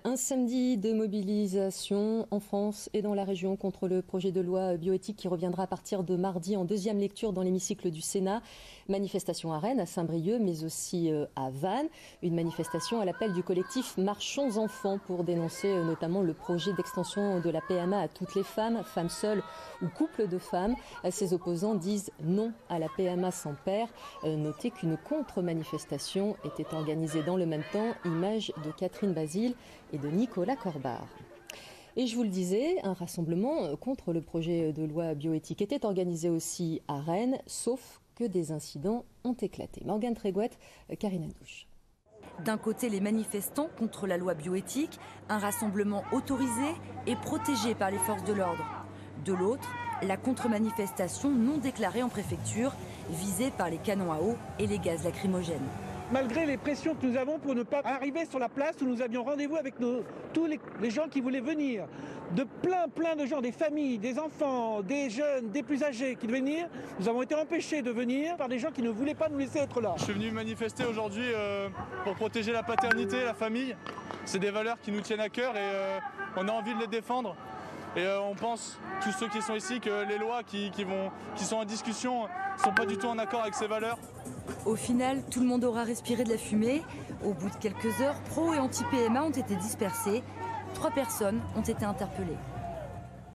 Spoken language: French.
Un samedi de mobilisation en France et dans la région contre le projet de loi bioéthique qui reviendra à partir de mardi en deuxième lecture dans l'hémicycle du Sénat. Manifestation à Rennes, à Saint-Brieuc, mais aussi à Vannes. Une manifestation à l'appel du collectif Marchons Enfants pour dénoncer notamment le projet d'extension de la PMA à toutes les femmes, femmes seules ou couples de femmes. Ses opposants disent non à la PMA sans père. Notez qu'une contre-manifestation était organisée dans le même temps. Image de Catherine Basile et de Nicolas Corbard. Et je vous le disais, un rassemblement contre le projet de loi bioéthique était organisé aussi à Rennes, sauf que des incidents ont éclaté. Morgane Tréguette, Karine Andouche. D'un côté, les manifestants contre la loi bioéthique, un rassemblement autorisé et protégé par les forces de l'ordre. De l'autre, la contre-manifestation non déclarée en préfecture, visée par les canons à eau et les gaz lacrymogènes. Malgré les pressions que nous avons pour ne pas arriver sur la place où nous avions rendez-vous avec tous les gens qui voulaient venir, de plein de gens, des familles, des enfants, des jeunes, des plus âgés qui devaient venir, nous avons été empêchés de venir par des gens qui ne voulaient pas nous laisser être là. Je suis venu manifester aujourd'hui pour protéger la paternité, la famille. C'est des valeurs qui nous tiennent à cœur et on a envie de les défendre. Et on pense, tous ceux qui sont ici, que les lois qui sont en discussion ne sont pas du tout en accord avec ces valeurs. Au final, tout le monde aura respiré de la fumée. Au bout de quelques heures, pro et anti-PMA ont été dispersés. 3 personnes ont été interpellées.